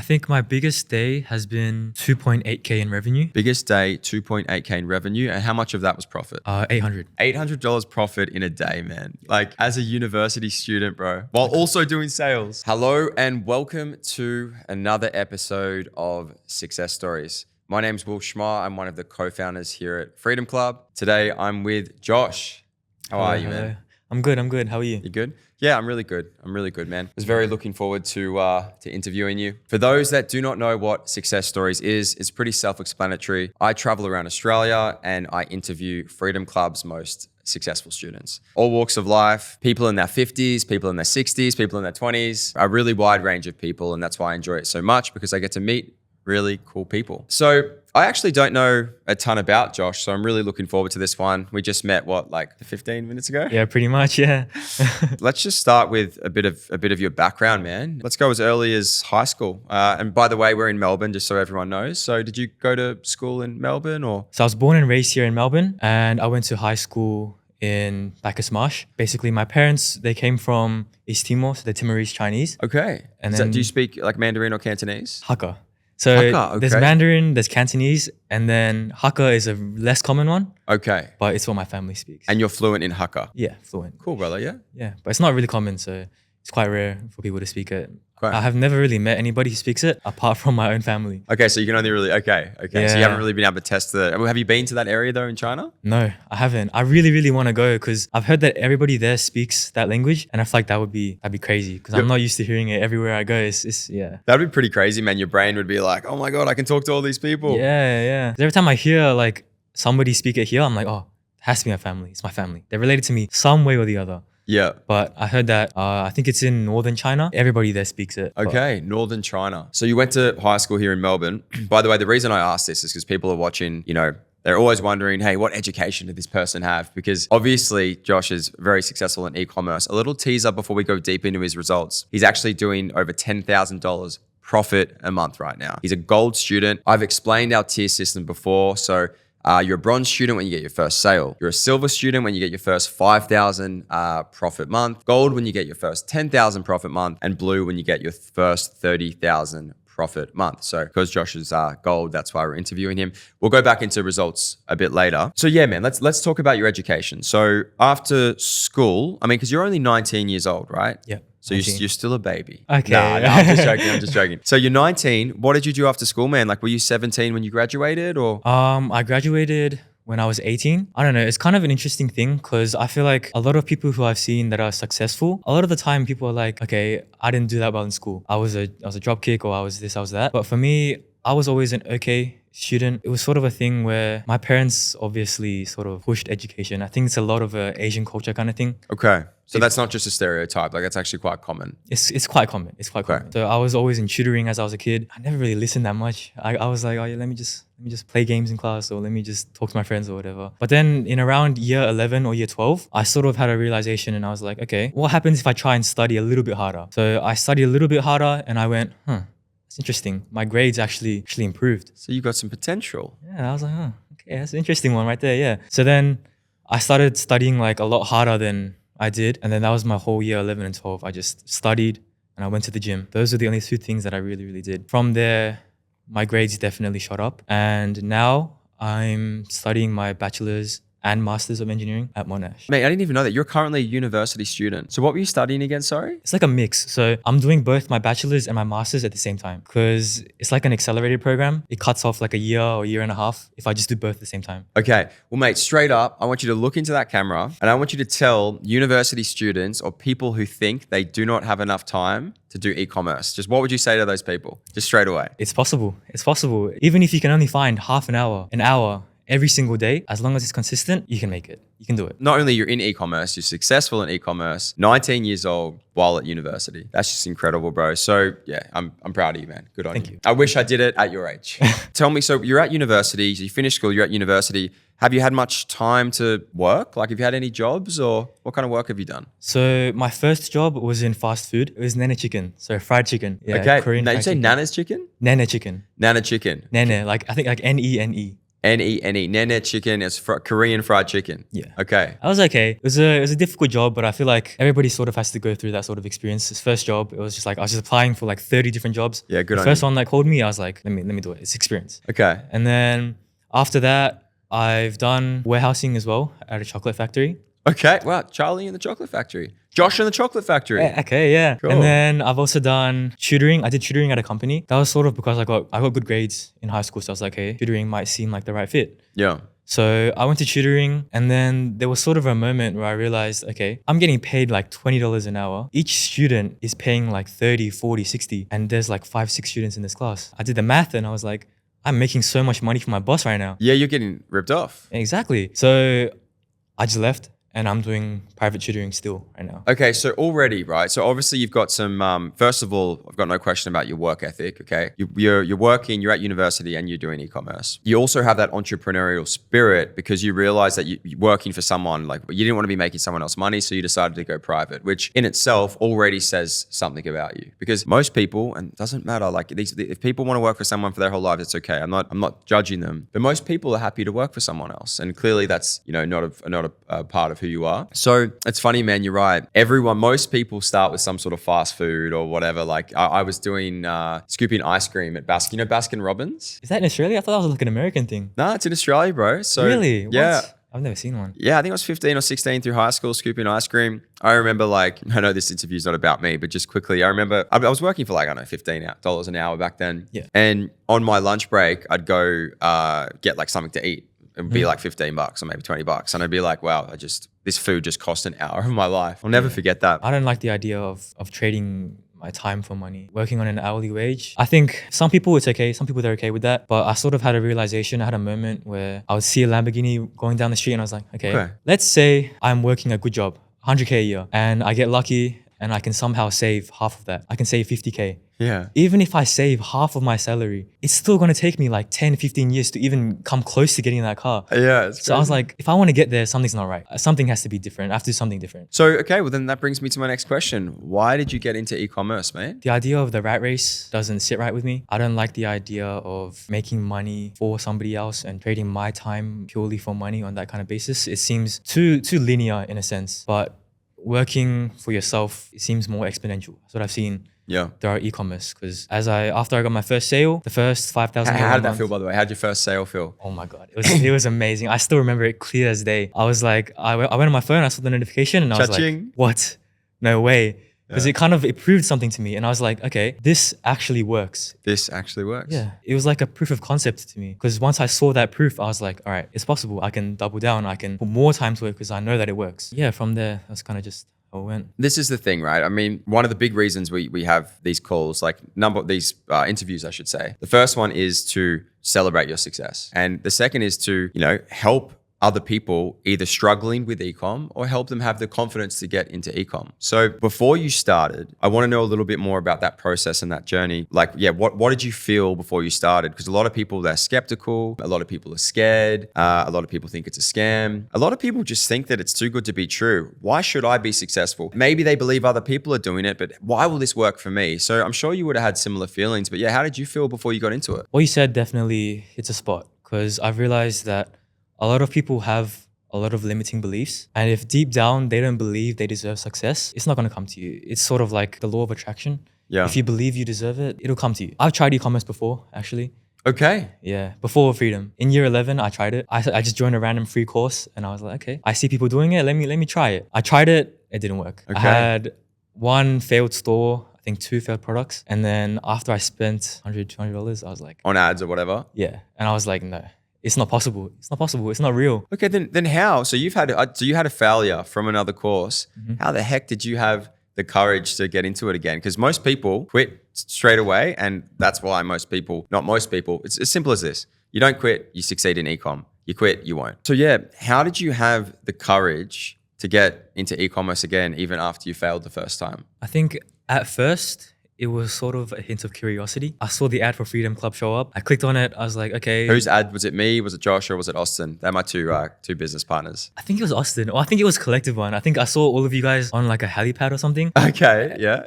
I think my biggest day has been 2.8K in revenue. Biggest day, 2.8K in revenue. And how much of that was profit? 800. $800 profit in a day, man. Like as a university student, bro, while also doing sales. Hello and welcome to another episode of Success Stories. My name's Will Schmar. I'm one of the co-founders here at Freedom Club. Today, I'm with Josh. How are you, man? I'm good. How are you? You good? Yeah, I'm really good, man. I was very looking forward to interviewing you. For those that do not know what Success Stories is, it's pretty self-explanatory. I travel around Australia and I interview Freedom Club's most successful students. All walks of life, people in their 50s, people in their 60s, people in their 20s, a really wide range of people. And that's why I enjoy it so much, because I get to meet really cool people. So I actually don't know a ton about Josh, so I'm really looking forward to this one. We just met, like 15 minutes ago? Yeah, pretty much, yeah. Let's just start with a bit of your background, man. Let's go as early as high school. And by the way, we're in Melbourne, just so everyone knows. So did you go to school in Melbourne or? So I was born and raised here in Melbourne, and I went to high school in Bacchus Marsh. Basically, my parents, they came from East Timor, so they're Timorese Chinese. Okay. And do you speak like Mandarin or Cantonese? Hakka. So Hakka, okay. There's Mandarin, there's Cantonese, and then Hakka is a less common one. Okay. But it's what my family speaks. And you're fluent in Hakka? Yeah, fluent. Cool, brother, yeah? Yeah, but it's not really common, so it's quite rare for people to speak it. Great. I have never really met anybody who speaks it apart from my own family. Okay, so you can only really, okay. Yeah. So you haven't really been able to test have you been to that area though in China? No, I haven't. I really want to go because I've heard that everybody there speaks that language, and I feel like that'd be crazy because I'm not used to hearing it everywhere I go. It's yeah. That'd be pretty crazy, man. Your brain would be like, oh my God, I can talk to all these people. Yeah. Every time I hear like somebody speak it here, I'm like, oh, it has to be my family. It's my family. They're related to me some way or the other. Yeah. But I heard that, I think it's in northern China. Everybody there speaks it. Okay, northern China. So you went to high school here in Melbourne. By the way, the reason I asked this is because people are watching, they're always wondering, hey, what education did this person have? Because obviously Josh is very successful in e-commerce. A little teaser before we go deep into his results. He's actually doing over $10,000 profit a month right now. He's a gold student. I've explained our tier system before. So you're a bronze student when you get your first sale. You're a silver student when you get your first 5,000 profit month. Gold when you get your first 10,000 profit month. And blue when you get your first 30,000 profit month. So because Josh is gold, that's why we're interviewing him. We'll go back into results a bit later. So yeah, man, let's talk about your education. So after school, because you're only 19 years old, right? Yeah. So you're still a baby. Okay. Nah, I'm just joking. So you're 19. What did you do after school, man? Like, were you 17 when you graduated or? I graduated when I was 18. I don't know. It's kind of an interesting thing because I feel like a lot of people who I've seen that are successful, a lot of the time people are like, okay, I didn't do that well in school. I was a dropkick, or I was this, I was that. But for me, I was always an okay student. It was sort of a thing where my parents obviously sort of pushed education. I think it's a lot of a Asian culture kind of thing. Okay. So that's not just a stereotype. Like, that's actually quite common. It's quite common. It's quite common. So I was always in tutoring as I was a kid. I never really listened that much. I was like, oh yeah, let me just play games in class, or let me just talk to my friends or whatever. But then in around year 11 or year 12, I sort of had a realization, and I was like, okay, what happens if I try and study a little bit harder? So I studied a little bit harder, and I went, that's interesting. My grades actually improved. So you got some potential. Yeah, I was like, okay, that's an interesting one right there. Yeah. So then I started studying like a lot harder than I did. And then that was my whole year 11 and 12. I just studied and I went to the gym. Those are the only two things that I really did. From there, my grades definitely shot up. And now I'm studying my bachelor's and Masters of Engineering at Monash. Mate, I didn't even know that. You're currently a university student. So what were you studying again, sorry? It's like a mix. So I'm doing both my bachelor's and my master's at the same time because it's like an accelerated program. It cuts off like a year or year and a half if I just do both at the same time. Okay. Well, mate, straight up, I want you to look into that camera and I want you to tell university students or people who think they do not have enough time to do e-commerce. Just what would you say to those people? Just straight away. It's possible. It's possible. Even if you can only find half an hour, every single day, as long as it's consistent, you can make it. You can do it. Not only you're in e-commerce, you're successful in e-commerce, 19 years old while at university. That's just incredible, bro. So yeah, I'm proud of you, man. Good on you. Thank you. I wish I did it at your age. Tell me, so you're at university, so you finished school, you're at university. Have you had much time to work? Like, have you had any jobs or what kind of work have you done? So my first job was in fast food. It was nene chicken, so fried chicken. Yeah, okay. Korean Now, fried you say chicken. Nana's chicken? Nene chicken. Nana chicken. Nene, I think like Nene. N-E-N-E, nene chicken. It's Korean fried chicken. Yeah. Okay. I was okay. It was a difficult job, but I feel like everybody sort of has to go through that sort of experience. This first job, it was just like I was just applying for like 30 different jobs. Yeah, good The on first you. one that called me, I was like, let me do it. It's experience. Okay. And then after that, I've done warehousing as well at a chocolate factory. Okay. Wow. Charlie in the chocolate factory. Josh in the chocolate factory. Okay, yeah. Cool. And then I've also done tutoring. I did tutoring at a company. That was sort of because I got good grades in high school. So I was like, hey, tutoring might seem like the right fit. Yeah. So I went to tutoring, and then there was sort of a moment where I realized, okay, I'm getting paid like $20 an hour. Each student is paying like 30, 40, 60, and there's like 5, 6 students in this class. I did the math and I was like, I'm making so much money for my boss right now. Yeah, you're getting ripped off. Exactly. So I just left. And I'm doing private tutoring still right now. Okay, so already, right? So obviously you've got some, first of all, I've got no question about your work ethic, okay? You're working, you're at university and you're doing e-commerce. You also have that entrepreneurial spirit because you realize that you're working for someone, like you didn't want to be making someone else money, so you decided to go private, which in itself already says something about you. Because most people, and it doesn't matter, like if people want to work for someone for their whole life, it's okay. I'm not judging them, but most people are happy to work for someone else. And clearly that's, not a part of who you are. So it's funny, man, you're right. Most people start with some sort of fast food or whatever. Like I was doing scooping ice cream at Baskin Robbins. Is that in Australia? I thought that was like an American thing. No, it's in Australia, bro. So really? Yeah. What? I've never seen one. Yeah, I think I was 15 or 16 through high school scooping ice cream. I remember I know this interview's not about me, but just quickly, I remember I was working for $15 an hour back then. Yeah. And on my lunch break, I'd go get like something to eat. It would be like $15 or maybe $20. And I'd be like, wow, this food just cost an hour of my life. I'll never forget that. I don't like the idea of trading my time for money, working on an hourly wage. I think some people it's okay, some people they're okay with that. But I sort of had a realization, I had a moment where I would see a Lamborghini going down the street and I was like, okay. Let's say I'm working a good job, 100K a year, and I get lucky and I can somehow save half of that. I can save 50K. Yeah. Even if I save half of my salary, it's still going to take me like 10, 15 years to even come close to getting that car. Yeah. It's So I was like, if I want to get there, something's not right. Something has to be different. I have to do something different. So, okay, well then that brings me to my next question. Why did you get into e-commerce, mate? The idea of the rat race doesn't sit right with me. I don't like the idea of making money for somebody else and trading my time purely for money on that kind of basis. It seems too linear in a sense, but working for yourself, it seems more exponential. That's what I've seen. Yeah. There are e-commerce because after I got my first sale, the first 5,000. How did that feel, by the way? How did your first sale feel? Oh my God. It was amazing. I still remember it clear as day. I was like, I went on my phone, I saw the notification and I was like, what? No way. Because it proved something to me. And I was like, okay, this actually works. This actually works. Yeah. It was like a proof of concept to me. Because once I saw that proof, I was like, all right, it's possible. I can double down. I can put more time to it because I know that it works. Yeah, from there, that's kind of just how it went. This is the thing, right? I mean, one of the big reasons we have these calls, these interviews, I should say. The first one is to celebrate your success. And the second is to, help other people either struggling with e-com or help them have the confidence to get into e-com. So before you started, I want to know a little bit more about that process and that journey. What did you feel before you started? Because a lot of people, they're skeptical. A lot of people are scared. A lot of people think it's a scam. A lot of people just think that it's too good to be true. Why should I be successful? Maybe they believe other people are doing it, but why will this work for me? So I'm sure you would have had similar feelings, but yeah, how did you feel before you got into it? What you said definitely hits a spot because I've realized that a lot of people have a lot of limiting beliefs. And if deep down they don't believe they deserve success, it's not going to come to you. It's sort of like the law of attraction. Yeah. If you believe you deserve it, it'll come to you. I've tried e-commerce before, actually. Okay. Yeah, before Freedom. In year 11, I tried it. I just joined a random free course and I was like, okay, I see people doing it. Let me try it. I tried it. It didn't work. Okay. I had one failed store, I think 2 failed products. And then after I spent $100, $200, I was like, on ads or whatever. Yeah. And I was like, no. It's not possible. It's not possible. It's not real. Okay, then how? So you had a failure from another course. Mm-hmm. How the heck did you have the courage to get into it again? Because most people quit straight away, and that's why not most people, it's as simple as this. You don't quit, you succeed in e-com. You quit, you won't. So yeah, how did you have the courage to get into e-commerce again, even after you failed the first time? I think at first, it was sort of a hint of curiosity. I saw the ad for Freedom Club show up. I clicked on it. I was like, okay. Whose ad? Was it me? Was it Josh? Or was it Austin? They're my two business partners. I think it was Austin. Or I think it was Collective One. I think I saw all of you guys on like a helipad or something. Okay. Yeah.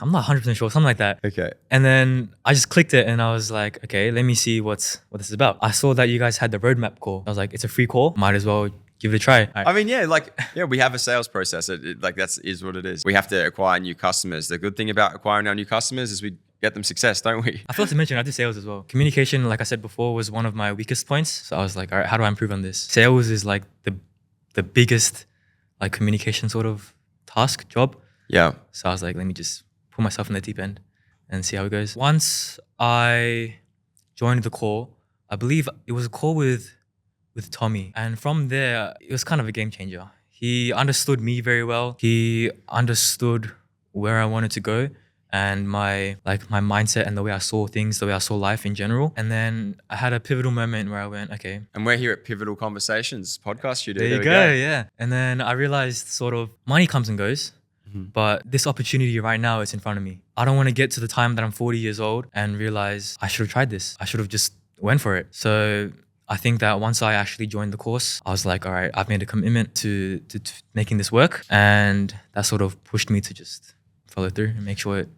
I'm not 100% sure. Something like that. Okay. And then I just clicked it and I was like, okay, let me see what this is about. I saw that you guys had the roadmap call. I was like, it's a free call. Might as well give it a try. I mean, we have a sales process. Is what it is. We have to acquire new customers. The good thing about acquiring our new customers is we get them success, don't we? I forgot to mention I do sales as well. Communication, like I said before, was one of my weakest points. So I was like, all right, how do I improve on this? Sales is like the biggest like communication sort of job. Yeah. So I was like, let me just put myself in the deep end and see how it goes. Once I joined the call, I believe it was a call with Tommy. And from there, it was kind of a game changer. He understood me very well. He understood where I wanted to go and my mindset and the way I saw things, the way I saw life in general. And then I had a pivotal moment where I went, okay. And we're here at Pivotal Conversations podcast studio. There you go, yeah. And then I realized sort of money comes and goes, but this opportunity right now is in front of me. I don't want to get to the time that I'm 40 years old and realize I should have tried this. I should have just went for it. So I think that once I actually joined the course, I was like, all right, I've made a commitment to making this work. And that sort of pushed me to just follow through and make sure it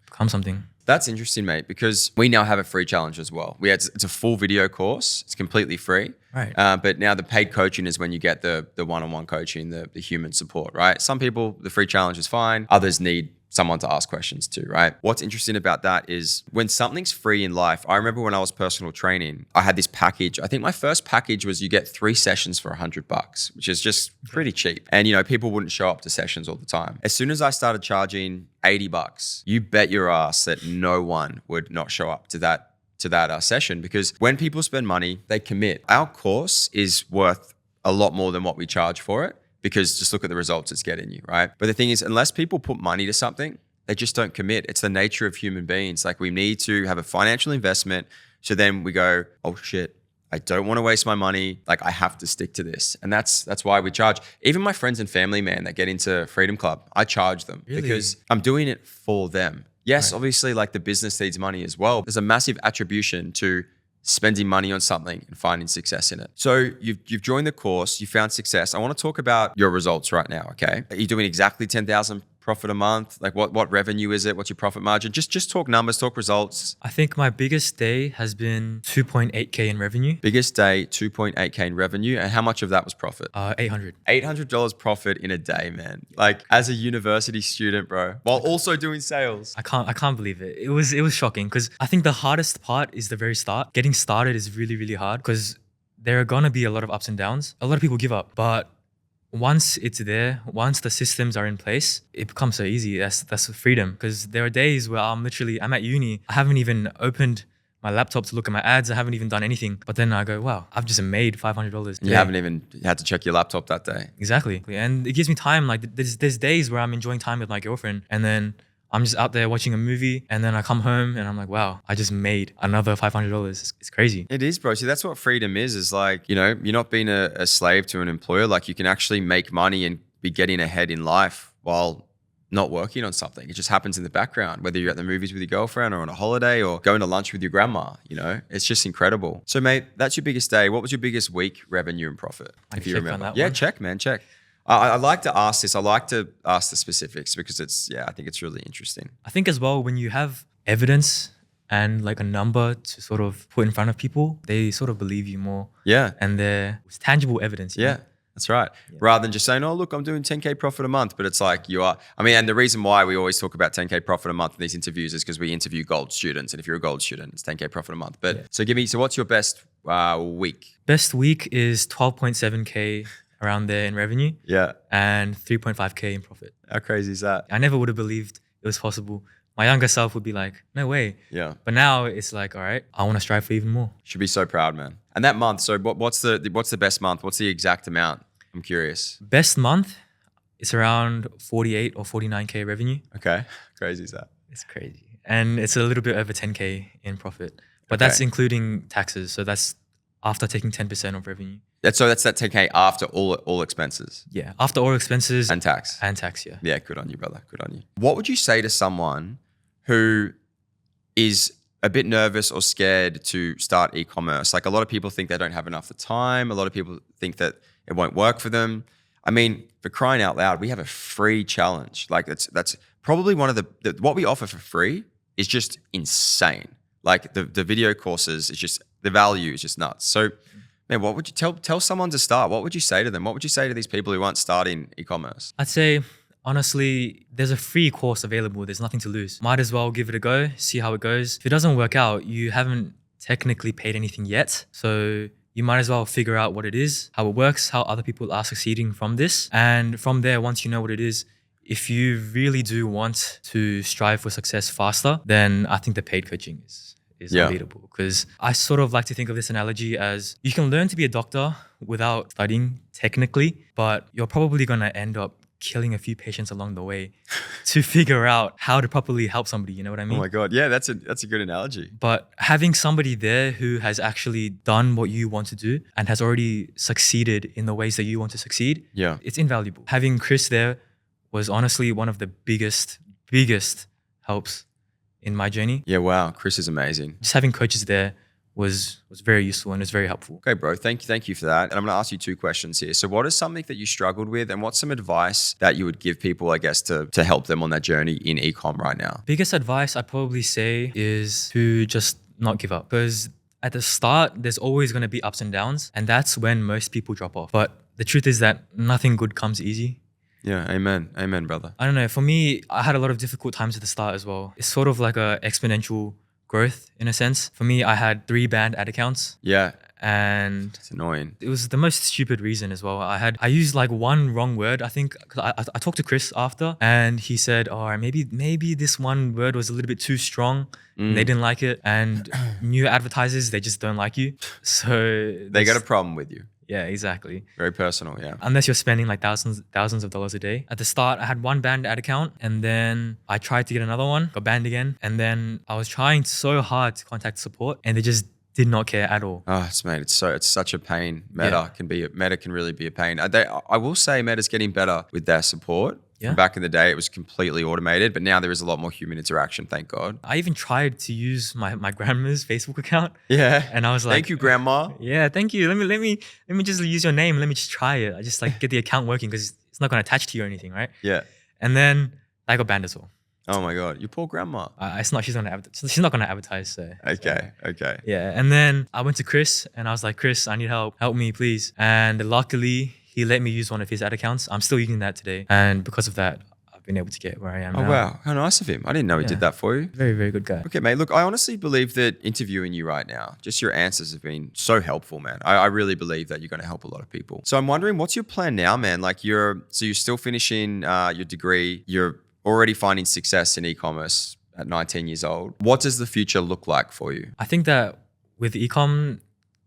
becomes something. That's interesting, mate, because we now have a free challenge as well. It's a full video course. It's completely free. Right. But now the paid coaching is when you get the one-on-one coaching, the human support, right? Some people, the free challenge is fine. Others need someone to ask questions to, right? What's interesting about that is when something's free in life, I remember when I was personal training, I had this package. I think my first package was you get 3 sessions for $100, which is just pretty cheap. And people wouldn't show up to sessions all the time. As soon as I started charging $80, you bet your ass that no one would not show up to that session, because when people spend money, they commit. Our course is worth a lot more than what we charge for it, because just look at the results it's getting you, right? But the thing is, unless people put money to something, they just don't commit. It's the nature of human beings. Like, we need to have a financial investment. So then we go, oh shit, I don't want to waste my money. Like, I have to stick to this. And that's why we charge. Even my friends and family, man, that get into Freedom Club, I charge them because I'm doing it for them. Yes, right. Obviously, like, the business needs money as well. There's a massive attribution to spending money on something and finding success in it. So you've joined the course, you found success. I want to talk about your results right now, okay? Are you doing exactly 10,000 profit a month? Like, what revenue is it? What's your profit margin? Just talk numbers, talk results. I think my biggest day has been 2.8K in revenue. Biggest day, 2.8K in revenue. And how much of that was profit? 800. $800 profit in a day, man. Like, as a university student, bro, while also doing sales. I can't believe it. It was shocking, because I think the hardest part is the very start. Getting started is really, really hard, because there are gonna be a lot of ups and downs. A lot of people give up, but once it's there, once the systems are in place, it becomes so easy. That's freedom. Because there are days where I'm at uni, I haven't even opened my laptop to look at my ads. I haven't even done anything. But then I go, wow, I've just made $500. You haven't even had to check your laptop that day. Exactly. And it gives me time. Like, there's days where I'm enjoying time with my girlfriend, and then I'm just out there watching a movie, and then I come home and I'm like, wow, I just made another $500. It's crazy. It is, bro. See, that's what freedom is like, you're not being a slave to an employer. Like, you can actually make money and be getting ahead in life while not working on something. It just happens in the background, whether you're at the movies with your girlfriend or on a holiday or going to lunch with your grandma, it's just incredible. So, mate, that's your biggest day. What was your biggest week revenue and profit? If you remember. Yeah, check, man, check. I like to ask this. I like to ask the specifics because I think it's really interesting. I think as well, when you have evidence and like a number to sort of put in front of people, they sort of believe you more. Yeah. And it's tangible evidence. Yeah, that's right. Yeah. Rather than just saying, oh, look, I'm doing 10K profit a month. But it's like you are. I mean, and the reason why we always talk about 10K profit a month in these interviews is because we interview gold students. And if you're a gold student, it's 10K profit a month. But so what's your best week? Best week is 12.7K. Around there in revenue, and 3.5K in profit. How crazy is that? I never would have believed it was possible. My younger self would be like, no way. Yeah. But now it's like, all right, I want to strive for even more. Should be so proud, man. And that month, so what's the best month? What's the exact amount? I'm curious. Best month, it's around 48 or 49K revenue. Okay. Crazy is that? It's crazy. And it's a little bit over 10K in profit. But that's including taxes. So that's after taking 10% of revenue. That's that 10K after all expenses. Yeah, after all expenses and tax. And tax, yeah. Yeah, good on you, brother. Good on you. What would you say to someone who is a bit nervous or scared to start e-commerce? Like a lot of people think they don't have enough of time. A lot of people think that it won't work for them. I mean, for crying out loud, we have a free challenge. Like that's probably one of the what we offer for free is just insane. Like the video courses is just, the value is just nuts. So man, what would you tell someone to start? What would you say to them? What would you say to these people who aren't starting e-commerce? I'd say, honestly, there's a free course available. There's nothing to lose. Might as well give it a go, see how it goes. If it doesn't work out, you haven't technically paid anything yet. So you might as well figure out what it is, how it works, how other people are succeeding from this. And from there, once you know what it is, if you really do want to strive for success faster, then I think the paid coaching is unbeatable. Because I sort of like to think of this analogy as you can learn to be a doctor without studying technically, but you're probably going to end up killing a few patients along the way to figure out how to properly help somebody. You know what I mean? Oh my God. Yeah, that's a good analogy. But having somebody there who has actually done what you want to do and has already succeeded in the ways that you want to succeed, it's invaluable. Having Chris there was honestly one of the biggest helps in my journey. Yeah, wow. Chris is amazing. Just having coaches there was very useful and was very helpful. Okay, bro. Thank you for that. And I'm going to ask you 2 questions here. So what is something that you struggled with, and what's some advice that you would give people, I guess, to help them on that journey in e-com right now? Biggest advice I'd probably say is to just not give up. Because at the start, there's always going to be ups and downs. And that's when most people drop off. But the truth is that nothing good comes easy. Yeah, amen. Amen, brother. I don't know. For me, I had a lot of difficult times at the start as well. It's sort of like a exponential growth in a sense. For me, I had 3 banned ad accounts. Yeah. And it's annoying. It was the most stupid reason as well. I used like one wrong word. I think I talked to Chris after, and he said, "Oh, maybe this one word was a little bit too strong. They didn't like it." And new advertisers, they just don't like you. So they got a problem with you. Yeah, exactly. Very personal, yeah. Unless you're spending like thousands of dollars a day. At the start, I had 1 banned ad account, and then I tried to get another one, got banned again. And then I was trying so hard to contact support, and they just did not care at all. Oh, it's such a pain. Meta can really be a pain. I will say Meta's getting better with their support. Yeah. Back in the day, it was completely automated, but now there is a lot more human interaction, thank God. I even tried to use my grandma's Facebook account. Yeah. And I was like, thank you, Grandma. Yeah, thank you. Let me just use your name. Let me just try it. I just like get the account working because it's not going to attach to you or anything, right? Yeah. And then I got banned as well. Oh my God, you poor grandma. It's not. She's not gonna advertise. So. Okay. Yeah, and then I went to Chris and I was like, Chris, I need help. Help me, please. And luckily, he let me use one of his ad accounts. I'm still using that today, and because of that, I've been able to get where I am now. Oh wow, how nice of him. I didn't know he did that for you. Very, very good guy. Okay, mate. Look, I honestly believe that interviewing you right now, just your answers have been so helpful, man. I really believe that you're going to help a lot of people. So I'm wondering, what's your plan now, man? Like you're still finishing your degree. You're already finding success in e-commerce at 19 years old. What does the future look like for you? I think that with e-com,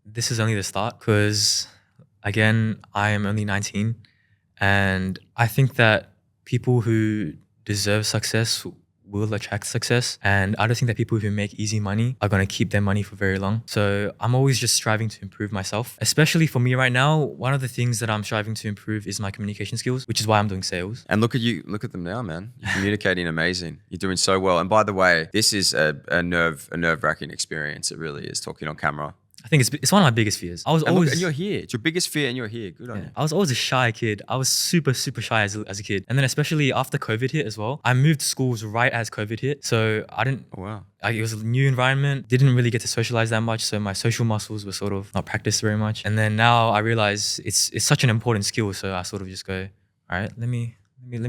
this is only the start because, again, I am only 19. And I think that people who deserve success will attract success. And I don't think that people who make easy money are going to keep their money for very long. So I'm always just striving to improve myself. Especially for me right now, one of the things that I'm striving to improve is my communication skills, which is why I'm doing sales. And look at you, look at them now, man. You're communicating amazing. You're doing so well. And by the way, this is a nerve-wracking experience. It really is, talking on camera. I think it's one of my biggest fears. And you're here. It's your biggest fear and you're here. Good on you. I was always a shy kid. I was super shy as a kid. And then especially after COVID hit as well, I moved schools right as COVID hit. So I didn't, oh, wow. It was a new environment. Didn't really get to socialize that much. So my social muscles were sort of not practiced very much. And then now I realize it's such an important skill. So I sort of just go, all right, let me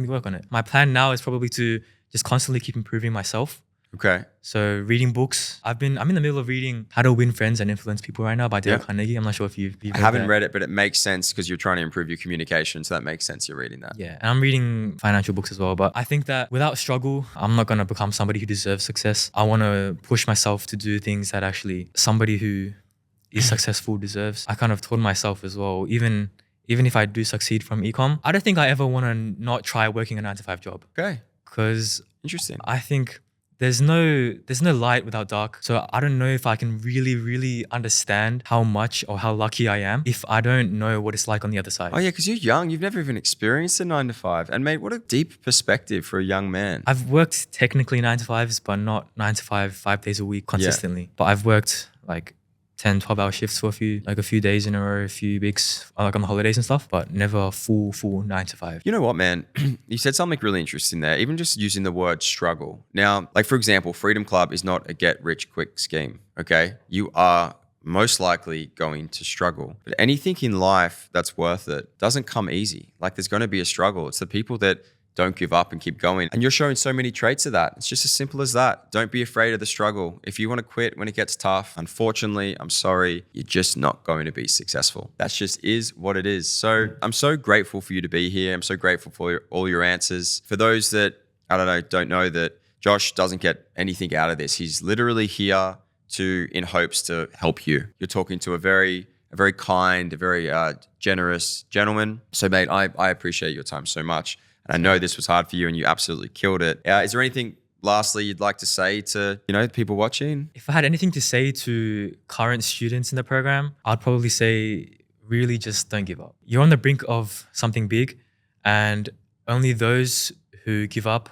work on it. My plan now is probably to just constantly keep improving myself. Okay. So reading books. I'm in the middle of reading How to Win Friends and Influence People right now by Dale Carnegie. I'm not sure if you've read I haven't read it, but it makes sense because you're trying to improve your communication. So that makes sense you're reading that. Yeah. And I'm reading financial books as well. But I think that without struggle, I'm not going to become somebody who deserves success. I want to push myself to do things that actually somebody who is successful deserves. I kind of told myself as well, even if I do succeed from e-com, I don't think I ever want to not try working a 9-to-5 job. Okay. Because interesting. I think there's no light without dark. So I don't know if I can really understand how much or how lucky I am if I don't know what it's like on the other side. Oh yeah, because you're young. You've never even experienced a 9 to 5. And mate, what a deep perspective for a young man. I've worked technically 9 to 5s, but not 9 to 5, 5 days a week consistently. But I've worked like 10, 12-hour shifts for a few days in a row, a few weeks, like on the holidays and stuff, but never a full 9 to 5. You know what, man? You said something really interesting there, even just using the word struggle. Now, like for example, Freedom Club is not a get-rich-quick scheme, okay? You are most likely going to struggle. But anything in life that's worth it doesn't come easy. Like there's going to be a struggle. It's the people that don't give up and keep going. And you're showing so many traits of that. It's just as simple as that. Don't be afraid of the struggle. If you want to quit when it gets tough, unfortunately, I'm sorry, you're just not going to be successful. That just is what it is. So I'm so grateful for you to be here. I'm so grateful for all your answers. For those that, don't know that Josh doesn't get anything out of this. He's literally here in hopes to help you. You're talking to a very kind, a very generous gentleman. So mate, I appreciate your time so much. And I know this was hard for you and you absolutely killed it. Is there anything lastly you'd like to say to, people watching? If I had anything to say to current students in the program, I'd probably say really just don't give up. You're on the brink of something big and only those who give up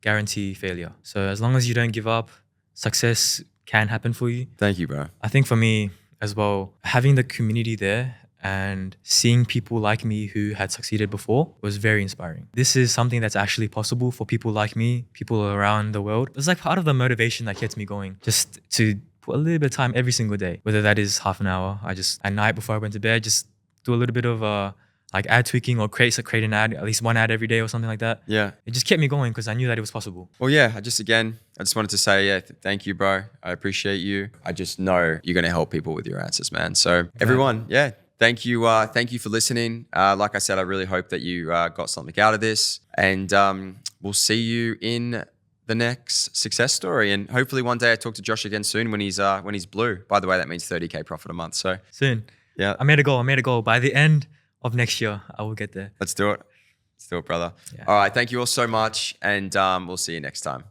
guarantee failure. So as long as you don't give up, success can happen for you. Thank you, bro. I think for me as well, having the community there and seeing people like me who had succeeded before was very inspiring. This is something that's actually possible for people like me, people around the world. It's like part of the motivation that gets me going, just to put a little bit of time every single day, whether that is half an hour. I just, at night before I went to bed, just do a little bit of like ad tweaking or create an ad, at least one ad every day or something like that. Yeah. It just kept me going because I knew that it was possible. Well, yeah, I just wanted to say, thank you, bro. I appreciate you. I just know you're going to help people with your answers, man. So everyone, thank you. Thank you for listening. Like I said, I really hope that you got something out of this, and we'll see you in the next success story. And hopefully one day I talk to Josh again soon when he's blue. By the way, that means 30K profit a month. So soon. Yeah. I made a goal. By the end of next year, I will get there. Let's do it. Let's do it, brother. Yeah. All right. Thank you all so much. And we'll see you next time.